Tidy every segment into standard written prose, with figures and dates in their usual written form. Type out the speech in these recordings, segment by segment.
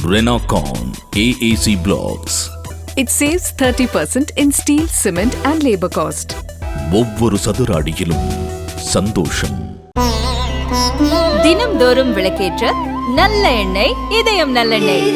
Renocon AAC Blocks. It saves 30% in steel, cement and labor cost. ஒவ்வொரு சதுர அடியிலும் சந்தோஷம். தினம்தோறும் விளக்கேற்ற நல்ல எண்ணெய் இதயம் நல்லெண்ணெய்.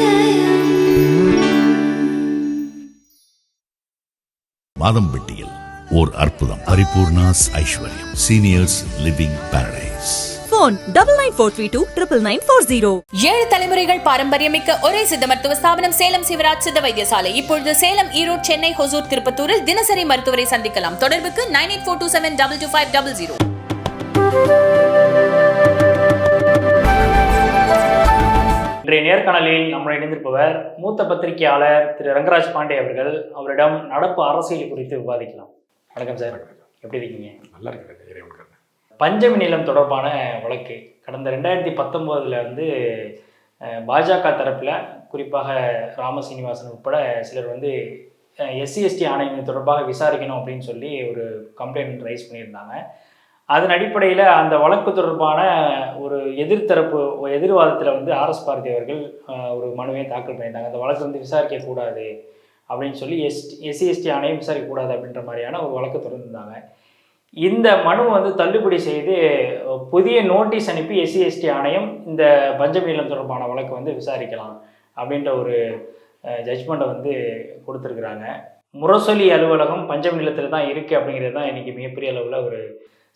மாதம்பட்டியில் ஓர் அற்புதம். பரிபூர்ணாஸ் ஐஸ்வர்யம் சீனியர்ஸ் லிவிங் பாரடைஸ். போன் 9942299440. 7 தலைமுறைகள் பாரம்பரியமிக்க ஒரே சித்த மருத்துவ ஸ்தாபனம் சேலம் சிவராஜ் சித்த வைத்தியசாலை. இப்பொழுது சேலம், ஈரோடு, சென்னை, ஹொசூர், திருப்பத்தூரில் தினசரி மருத்துவரை சந்திக்கலாம். தொடர்புக்கு 9842722500. இன்றைய நேர்காணலில் நம்முடன் இணைந்திருப்பவர் மூத்த பத்திரிகையாளர் திரு ரங்கராஜ் பாண்டே அவர்கள். அவரிடம் நடப்பு அரசியல் குறித்து விவாதிக்கலாம். வணக்கம் சார், எப்படி இருக்கீங்க? நல்லா இருக்கிறேன். பஞ்சமி நிலம் தொடர்பான வழக்கு கடந்த 2019 வந்து பாஜக தரப்பில் குறிப்பாக ராமசீனிவாசன் உட்பட சிலர் வந்து SC/ST ஆணையம் தொடர்பாக விசாரிக்கணும் அப்படின்னு சொல்லி ஒரு கம்ப்ளைண்ட் ரைஸ் பண்ணியிருந்தாங்க. அதன் அடிப்படையில் அந்த வழக்கு தொடர்பான ஒரு எதிர்வாதத்தில் வந்து RS பாரதி அவர்கள் ஒரு மனுவை தாக்கல் பண்ணியிருந்தாங்க. அந்த வழக்கு வந்து விசாரிக்கக்கூடாது அப்படின்னு சொல்லி SC/ST ஆணையம் விசாரிக்கக்கூடாது அப்படின்ற மாதிரியான ஒரு வழக்கு தொடர்ந்துருந்தாங்க. இந்த மனு வந்து தள்ளுபடி செய்து புதிய நோட்டீஸ் அனுப்பி SC/ST ஆணையம் இந்த பஞ்சமி நிலம் தொடர்பான வழக்கு வந்து விசாரிக்கலாம் அப்படின்ற ஒரு ஜட்ஜ்மெண்ட்டை வந்து கொடுத்துருக்குறாங்க. முரசொலி அலுவலகம் பஞ்சமி நிலத்தில் தான் இருக்குது அப்படிங்கிறது தான் இன்றைக்கி மிகப்பெரிய அளவில் ஒரு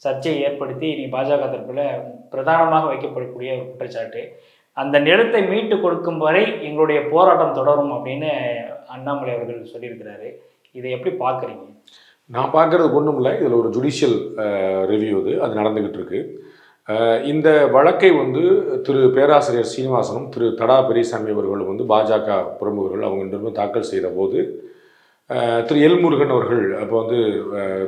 சர்ச்சையை ஏற்படுத்தி இன்றைக்கி பாஜக தரப்பில் பிரதானமாக வைக்கப்படக்கூடிய ஒரு குற்றச்சாட்டு. அந்த நிலத்தை மீட்டு கொடுக்கும் வரை எங்களுடைய போராட்டம் தொடரும் அப்படின்னு அண்ணாமலை அவர்கள் சொல்லியிருக்கிறாரு. இதை எப்படி பார்க்குறீங்க? நான் பார்க்குறதுக்கு ஒன்றும் இல்லை. இதில் ஒரு ஜுடிஷியல் ரிவ்யூ அது நடந்துக்கிட்டு இருக்கு. இந்த வழக்கை வந்து திரு பேராசிரியர் சீனிவாசனும் திரு தடா பெரியசாமி அவர்களும் வந்து பாஜக பிரமுகர்கள் அவங்க தாக்கல் செய்த போது திரு எல் முருகன் அவர்கள் அப்போ வந்து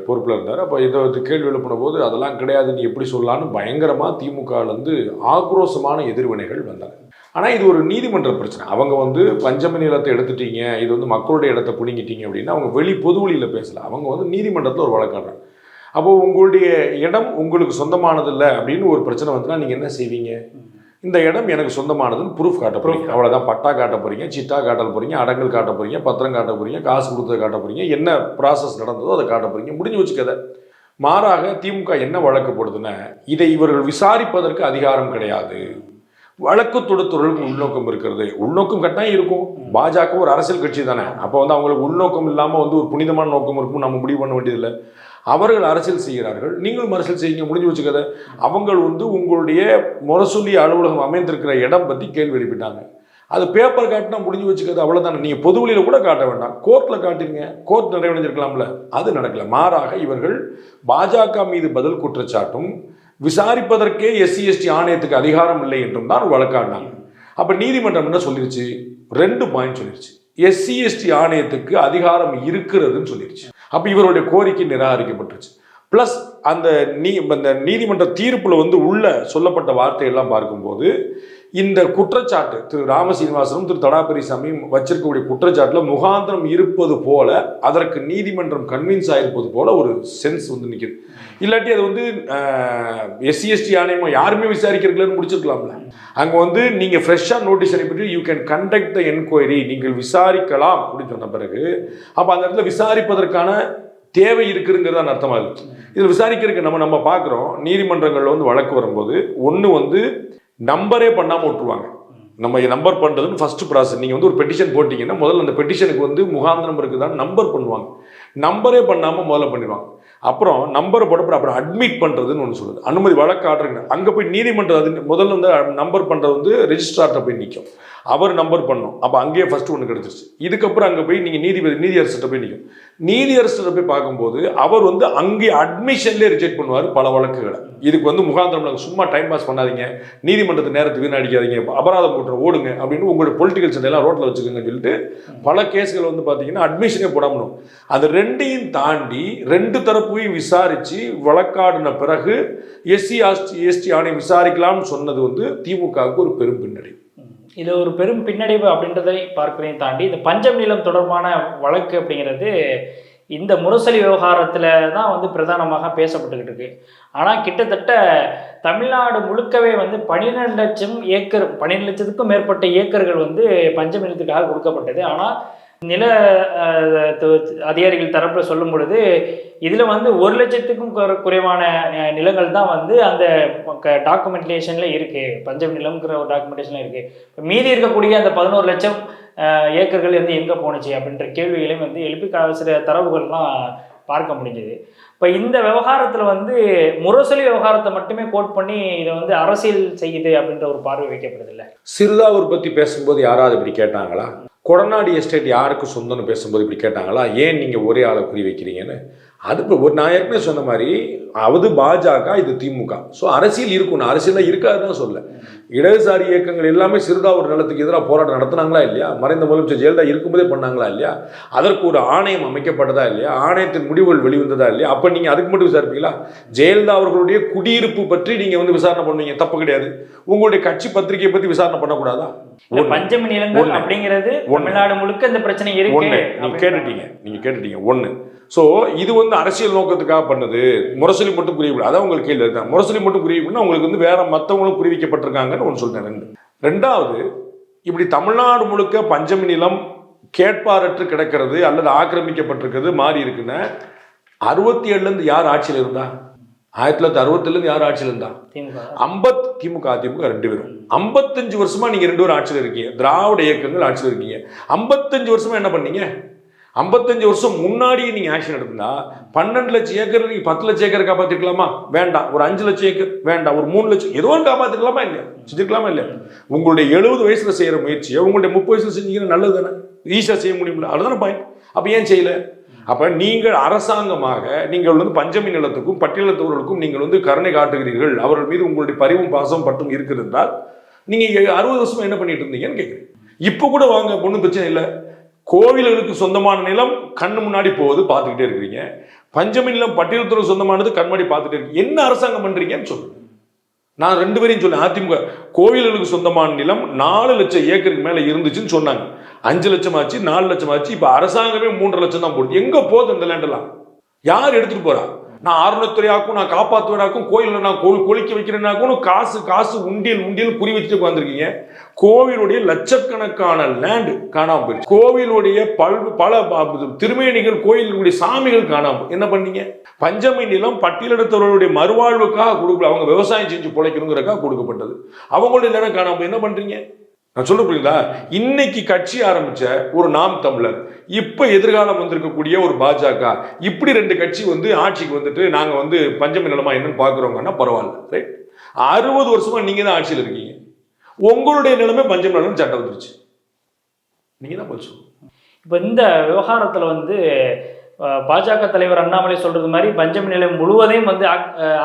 பொறுப்பில் இருந்தார். அப்போ இதை வந்து கேள்வி எழுப்பின போது அதெல்லாம் கிடையாது, நீ எப்படி சொல்லலான்னு பயங்கரமாக திமுகலேருந்து ஆக்ரோஷமான எதிர்வினைகள் வந்தாங்க. ஆனால் இது ஒரு நீதிமன்ற பிரச்சனை. அவங்க வந்து பஞ்சமி நிலத்தை எடுத்துட்டீங்க, இது வந்து மக்களுடைய இடத்தை பிடுங்கிட்டீங்க அப்படின்னா அவங்க பொது வழியில் பேசலை. அவங்க வந்து நீதிமன்றத்தில் ஒரு வழக்காடுறாங்க. அப்போது உங்களுடைய இடம் உங்களுக்கு சொந்தமானதில்லை அப்படின்னு ஒரு பிரச்சனை வந்துன்னா நீங்கள் என்ன செய்வீங்க? இந்த இடம் எனக்கு சொந்தமானதுன்னு ப்ரூஃப் காட்ட போகிறீங்க. அவ்வளோதான். பட்டா காட்ட போகிறீங்க, சிட்டா காட்ட போகிறீங்க, அடங்கல் காட்ட போகிறீங்க, பத்திரம் காட்ட போகிறீங்க, காசு கொடுத்ததை காட்ட போகிறீங்க, என்ன ப்ராசஸ் நடந்ததோ அதை காட்ட போகிறீங்க, முடிஞ்சு வச்சுக்கதை. மாறாக திமுக என்ன வழக்கு போடுதுன்னா, இதை இவர்கள் விசாரிப்பதற்கு அதிகாரம் கிடையாது, வழக்கு தொடுத்தவர்களுக்கு உள்நோக்கம் இருக்கிறது. உள்நோக்கம் கட்டாயம் இருக்கும். பாஜக ஒரு அரசியல் கட்சி தானே. அப்போ வந்து அவங்களுக்கு உள்நோக்கம் இல்லாமல் வந்து ஒரு புனிதமான நோக்கம் இருக்கும் நம்ம முடிவு பண்ண வேண்டியதில்லை. அவர்கள் அரசியல் செய்கிறார்கள், நீங்களும் அரசியல் செய்யுங்க, முடிஞ்சு வச்சுக்கதை. அவங்க வந்து உங்களுடைய முரசொலி அலுவலகம் அமைந்திருக்கிற இடம் பற்றி கேள்வி எழுப்பிட்டாங்க. அது பேப்பர் காட்டினா முடிஞ்சு வச்சுக்கிறது, அவ்வளோதானே. நீங்கள் பொது வழியில் கூட காட்ட வேண்டாம், கோர்ட்டில் காட்டுங்க, கோர்ட் நிறைவடைஞ்சிருக்கலாம்ல. அது நடக்கல. மாறாக இவர்கள் பாஜக மீது பதில் குற்றச்சாட்டும் விசாரிப்பதற்கே SC/ST ஆணையத்துக்கு அதிகாரம் இல்லை என்றும் தான் வழக்காடினாங்க. அப்போ நீதிமன்றம் என்ன சொல்லிருச்சு? 2 பாயிண்ட் சொல்லிருச்சு. SC/ST ஆணையத்துக்கு அதிகாரம் இருக்கிறதுன்னு சொல்லிருச்சு. அப்போ இவருடைய கோரிக்கை நிராகரிக்கப்பட்டுருச்சு. ப்ளஸ் அந்த நீதிமன்ற தீர்ப்பில் வந்து உள்ள சொல்லப்பட்ட வார்த்தையெல்லாம் பார்க்கும்போது இந்த குற்றச்சாட்டு திரு ராமசீனிவாசனும் திரு தடா பெரியசாமியும் வச்சிருக்கக்கூடிய குற்றச்சாட்டில் முகாந்திரம் இருப்பது போல, அதற்கு நீதிமன்றம் கன்வின்ஸ் ஆகிருப்பது போல ஒரு சென்ஸ் வந்து நிற்குது. இல்லாட்டி அது வந்து SC/ST ஆணையமாக யாருமே விசாரிக்கிறீங்களன்னு முடிச்சிருக்கலாம்ல. அங்கே வந்து நீங்கள் ஃப்ரெஷ்ஷாக நோட்டீஸ் அனுப்பிட்டு you can conduct the enquiry, நீங்கள் விசாரிக்கலாம் அப்படின்னு சொன்ன பிறகு அப்போ அந்த இடத்துல விசாரிப்பதற்கான தேவை இருக்குதுங்கிறதான் அர்த்தமாக இருக்குது. இதில் விசாரிக்கிறதுக்கு நம்ம பார்க்குறோம். நீதிமன்றங்களில் வந்து வழக்கு வரும்போது ஒன்று வந்து நம்பரே பண்ணாமல் விட்டுருவாங்க. நம்ம நம்பர் பண்ணுறதுன்னு ஃபஸ்ட்டு ப்ராசஸ். நீங்கள் வந்து ஒரு பெட்டிஷன் போட்டிங்கன்னா முதல்ல அந்த பெட்டிஷனுக்கு வந்து முகாந்திரம் இருக்குதான்னு நம்பர் பண்ணுவாங்க. நம்பரே பண்ணாமல் முதல்ல பண்ணிடுவாங்க. அப்புறம் நம்பரை போட அப்புறம் அட்மிட் பண்ணுறதுன்னு ஒன்று சொல்லுது, அனுமதி வழக்கு ஆடுறீங்க. அங்கே போய் நீதிமன்றம் அது முதல்ல வந்து நம்பர் பண்ணுறது வந்து ரெஜிஸ்ட்ரார்ட்ட போய் நிற்கும், அவர் நம்பர் பண்ணணும். அப்போ அங்கேயே ஃபஸ்ட்டு ஒன்று கிடச்சிருச்சு. இதுக்கப்புறம் அங்கே போய் நீங்கள் நீதியரசர்கிட்ட போய் நிற்கும். நீதியரசர்கிட்ட போய் பார்க்கும்போது அவர் வந்து அங்கே அட்மிஷன்லேயே ரிஜெக்ட் பண்ணுவார் பல வழக்குகளை. இதுக்கு வந்து முகாந்திரம் சும்மா டைம் பாஸ் பண்ணாதீங்க, நீதிமன்றத்தை நேரத்தை வீணடிக்காதீங்க, அபராதம் போட்டு ஓடுங்க அப்படின்னு உங்களுடைய பொலிட்டிக்கல் சண்டையெல்லாம் ரோட்டில் வச்சுக்கோங்கன்னு சொல்லிட்டு பல கேஸ்கள் வந்து பார்த்தீங்கன்னா அட்மிஷனே போடாமணும். அது ரெண்டையும் தாண்டி 2 தரப்பையும் விசாரித்து வழக்காடின பிறகு SC/ST ஆணையம் விசாரிக்கலாம்னு சொன்னது வந்து திமுகவுக்கு ஒரு பெரும் பின்னடைவு. இது ஒரு பெரும் பின்னடைவு அப்படின்றதை பார்க்கிறதையும் தாண்டி இந்த பஞ்சம் நிலம் தொடர்பான வழக்கு அப்படிங்கிறது இந்த முரசொலி விவகாரத்தில் தான் வந்து பிரதானமாக பேசப்பட்டுக்கிட்டு இருக்கு. ஆனால் கிட்டத்தட்ட தமிழ்நாடு முழுக்கவே வந்து 12 லட்சம் ஏக்கர், 12 லட்சத்துக்கும் மேற்பட்ட ஏக்கர்கள் வந்து பஞ்சமி நிலத்துக்காக கொடுக்கப்பட்டது. ஆனால் நில அதிகாரிகள் தரப்பில் சொல்லும் பொழுது இதில் வந்து 1 லட்சத்துக்கும் குறைவான நிலங்கள் தான் வந்து அந்த டாக்குமெண்டேஷனில் இருக்குது, பஞ்சமி நிலம்ங்கிற ஒரு டாக்குமெண்டேஷனில் இருக்குது. மீதி இருக்கக்கூடிய அந்த 11 லட்சம் ஏக்கர்கள் வந்து எங்கே போணுச்சு அப்படின்ற கேள்விகளையும் வந்து எழுப்பி சில தரவுகள்லாம் பார்க்க முடிஞ்சது. இப்போ இந்த விவகாரத்தில் வந்து முரசொலி விவகாரத்தை மட்டுமே கோட் பண்ணி இதை வந்து அரசியல் செய்யுது அப்படின்ற ஒரு பார்வை வைக்கப்படுது இல்லை. சிறுதாவூர் பற்றி பேசும்போது யாராவது இப்படி கேட்டாங்களா? கொடநாடு எஸ்டேட் யாருக்கு சொந்தம்னு பேசும்போது இப்படி கேட்டாங்களா? ஏன் நீங்கள் ஒரே ஆளை குறி வைக்கிறீங்கன்னு? அதுக்கு ஒரு நான் ஏற்கனவே சொன்ன மாதிரி அது பாஜக, இது திமுக. ஸோ அரசியல் இருக்கணும், அரசியலாக இருக்காதுதான் சொல்ல. இடதுசாரி இயக்கங்கள் எல்லாமே சிறுதாவூர் நிலத்துக்கு எதிராக போராட்டம் நடத்தினாங்களா இல்லையா? மறைந்த முதலமைச்சர் ஜெயலலிதா இருக்கும்போதே பண்ணாங்களா இல்லையா? அதற்கு ஒரு ஆணையம் அமைக்கப்பட்டதா இல்லையா? ஆணையத்தின் முடிவுகள் வெளிவந்ததா இல்லையா? அப்போ நீங்கள் அதுக்கு மட்டும் விசாரிப்பீங்களா? ஜெயலலிதா அவர்களுடைய குடியிருப்பு பற்றி நீங்கள் வந்து விசாரணை பண்ணுவீங்க, தப்பு கிடையாது. உங்களுடைய கட்சி பத்திரிகையை பற்றி விசாரணை பண்ணக்கூடாதா? பஞ்சமி நிலங்கள் அப்படிங்கிறது தமிழ்நாடு முழுக்க இந்த பிரச்சனை இருக்கு. நீங்க கேட்டுட்டீங்க ஒண்ணு. ஸோ இது வந்து அரசியல் நோக்கத்துக்காக பண்ணது. முரசொலி மட்டும் குறிவிட, அதான் உங்களுக்கு கேள்வி இருக்காங்க. முரசொலி மட்டும் குறிவிடனா உங்களுக்கு வந்து வேற மற்றவங்களும் குறிவிக்கப்பட்டிருக்காங்கன்னு ஒன்று சொல்றேன். ரெண்டாவது, இப்படி தமிழ்நாடு முழுக்க பஞ்சமி நிலம் கேட்பாரற்று கிடக்கிறது அல்லது ஆக்கிரமிக்கப்பட்டிருக்கிறது மாறி இருக்குன்னு 67 யார் ஆட்சியில் இருந்தா? 1967 யார் ஆட்சியில் இருந்தா? திமுக அதிமுக 2 பேரும். 55 வருஷமா நீங்க 2 பேரும் ஆட்சியில் இருக்கீங்க. திராவிட இயக்கங்கள் ஆட்சியில் இருக்கீங்க. 55 வருஷமா என்ன பண்ணீங்க? 55 வருஷம் முன்னாடியே நீங்க ஆக்ஷன் எடுத்தா 12 லட்சம் ஏக்கர் நீங்க 10 லட்சம் ஏக்கர் காப்பாத்திருக்கலாமா? வேண்டாம். ஒரு 5 லட்சம் ஏக்கர் வேண்டாம். ஒரு 3 லட்சம் ஏதோ காப்பாத்திருக்கலாமா இல்லையா? செஞ்சிருக்கலாமா இல்லையா? உங்களுடைய 70 வயசுல செய்யற முயற்சியை உங்களுடைய 30 வயசுல செஞ்சீங்கன்னா நல்லது தானே, ஈஸியா செய்ய முடியும்ல. அதுதானே பாயிண்ட். அப்ப ஏன் செய்யல? அப்ப நீங்கள் அரசாங்கமாக நீங்கள் வந்து பஞ்சமி நிலத்துக்கும் பட்டியலத்தவர்களுக்கும் நீங்கள் வந்து கருணை காட்டுகிறீர்கள், அவர்கள் மீது உங்களுடைய பரிவும் பாசம் பட்டும் இருக்குது என்றால் நீங்க 60 வருஷமா என்ன பண்ணிட்டு இருந்தீங்கன்னு கேட்குறேன். இப்போ கூட வாங்க, ஒன்றும் பிரச்சனை இல்லை. கோவில்களுக்கு சொந்தமான நிலம் கண்ணு முன்னாடி போகுது, பார்த்துக்கிட்டே இருக்கிறீங்க. பஞ்சமி நிலம் பட்டியலத்தவர்கள் சொந்தமானது கண்மாடி பார்த்துட்டே இருக்கு. என்ன அரசாங்கம் பண்றீங்கன்னு சொல்லுங்க. நான் 2 பேரையும் சொல்லேன். அதிமுக கோவில்களுக்கு சொந்தமான நிலம் 4 லட்சம் ஏக்கருக்கு மேல இருந்துச்சுன்னு சொன்னாங்க. 5 லட்சம் ஆச்சு, 4 லட்சம் ஆச்சு. இப்ப அரசாங்கமே 3.5 லட்சம் தான் போடுது. எங்க போகுது இந்த லேண்டெல்லாம்? யார் எடுத்துட்டு போறா? நான் ஆர்வத்துறையாக்கும், நான் காப்பாற்றுவனாக்கும், கோயிலில் நான் கொளிக்க வைக்கிறேன்னாக்கும் காசு உண்டியல் குறி வச்சுட்டு உட்காந்துருக்கீங்க. கோவிலுடைய லட்சக்கணக்கான லேண்டு காணாம போயிடுச்சு. கோவிலுடைய பல திருமேனிகள், கோயிலுடைய சாமிகள் காணாம. என்ன பண்ணீங்க? பஞ்சமி நிலம் பட்டியலிடத்தவர்களுடைய மறுவாழ்வுக்காக கொடுக்கல, அவங்க விவசாயம் செஞ்சு பிழைக்கணுங்கிறக்காக கொடுக்கப்பட்டது. அவங்களுடைய நிலம் காணாம. என்ன பண்றீங்க? நான் சொல்ல புரியுங்களா? இன்னைக்கு கட்சி ஆரம்பிச்ச ஒரு நாம் தமிழர், இப்ப எதிர்காலம் வந்திருக்கக்கூடிய ஒரு பாஜக, இப்படி 2 கட்சி வந்து ஆட்சிக்கு வந்துட்டு நாங்க வந்து பஞ்சமி நிலமா என்னன்னு பாக்குறோங்கன்னா பரவாயில்ல, ரைட்? 60 வருஷமா நீங்க தான் ஆட்சியில் இருக்கீங்க. உங்களுடைய நிலைமை பஞ்சமி நிலம் சட்டம் வந்துருச்சு. நீங்க தான் போச்சு. இப்ப இந்த விவகாரத்துல வந்து பாஜக தலைவர் அண்ணாமலை சொல்றது மாதிரி பஞ்சமி நிலம் முழுவதையும் வந்து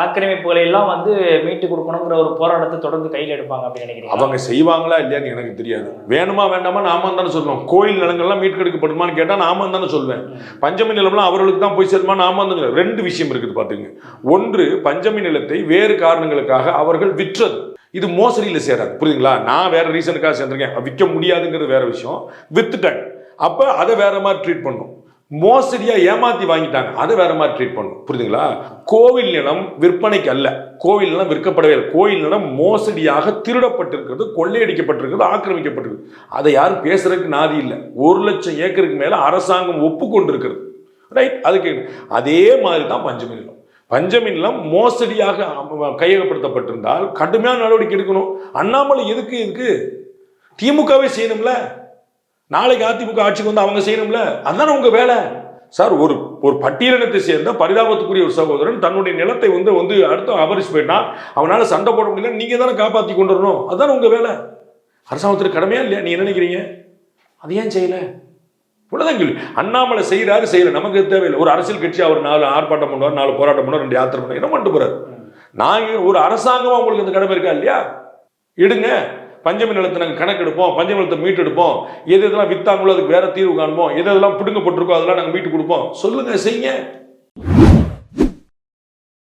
ஆக்கிரமிப்புகளை எல்லாம் வந்து மீட்டு கொடுக்கணுங்கிற ஒரு போராட்டத்தை தொடர்ந்து கையில் எடுப்பாங்க அப்படின்னு நினைக்கிறேன். அவங்க செய்வாங்களா இல்லையான்னு எனக்கு தெரியாது. வேணுமா வேண்டாமா நாம தானே சொல்லுவோம். கோயில் நிலங்கள்லாம் மீட்கெடுக்கப்படுமான்னு கேட்டா நாம தானே சொல்வேன். பஞ்சமி நிலம்லாம் அவர்களுக்கு தான் போய் சேருமா? நாம தான். 2 விஷயம் இருக்குது பாத்துங்க. ஒன்று, பஞ்சமி நிலத்தை வேறு காரணங்களுக்காக அவர்கள் விற்றது. இது மோசடியில சேராது, புரியுதுங்களா? நான் வேற ரீசனுக்காக சேர்ந்திருக்கேன், விற்க முடியாதுங்கிறது வேற விஷயம். வித்துட்டாங்க, அப்ப அதை வேற மாதிரி ட்ரீட் பண்ணும். மோசடியா ஏமாத்தி வாங்கிட்டாங்க, அதை வேற மாதிரி ட்ரீட் பண்ணும், புரியுதுங்களா? கோவில் நிலம் விற்பனைக்கு அல்ல, கோவில் நிலம் விற்கப்படவே இல்லை. கோயில் நிலம் மோசடியாக திருடப்பட்டிருக்கிறது, கொள்ளையடிக்கப்பட்டிருக்கிறது, ஆக்கிரமிக்கப்பட்டிருக்கு. அதை யாரும் பேசுறதுக்கு நாதி இல்லை. 1 லட்சம் ஏக்கருக்கு மேல அரசாங்கம் ஒப்புக்கொண்டு இருக்கிறது, ரைட்? அதுக்கு அதே மாதிரி தான் பஞ்சமி நிலம். பஞ்சமி நிலம் மோசடியாக கையகப்படுத்தப்பட்டிருந்தால் கடுமையான நடவடிக்கை எடுக்கணும். அண்ணாமலை எதுக்கு திமுகவே செய்யணும்ல? நாளைக்கு அதிமுக ஆட்சிக்கு வந்து அவங்க செய்யணும்ல? அதுதானே உங்க வேலை சார். ஒரு பட்டியலினத்தை சேர்ந்த பரிதாபத்துக்குரிய ஒரு சகோதரன் தன்னுடைய நிலத்தை வந்து அடுத்த அபரிச்சு போயிட்டா அவனால சண்டை போட முடியல, நீங்க தானே காப்பாற்றி கொண்டு வரணும். அதுதானே உங்க வேலை. அரசாங்கத்துக்கு கடமையா இல்லையா? நீங்க என்ன நினைக்கிறீங்க? அது ஏன் செய்யல? இவ்வளவுதான் கேள்வி. அண்ணாமலை செய்யல, நமக்கு தேவையில்லை. ஒரு அரசியல் கட்சி அவர் 4 ஆர்ப்பாட்டம் பண்ணுவார், 4 போராட்டம் பண்ணுவார், 2 யாத்திரை பண்ணுவார், என்ன பண்ணிட்டு போறாரு? நாங்க ஒரு அரசாங்கமா உங்களுக்கு இந்த கடமை இருக்கா இல்லையா? எடுங்க, பஞ்சமி நிலத்தை நாங்கள் கணக்கெடுப்போம், பஞ்சமி நிலத்தை மீட்டெடுப்போம், எதெல்லாம் வித்தாங்களோ அதுக்கு வேற தீர்வு காணுமோ, எதெல்லாம் பிடுங்கப்பட்டிருக்கோ அதெல்லாம் நாங்கள் மீட்டு கொடுப்போம். சொல்லுங்க, செய்யுங்க.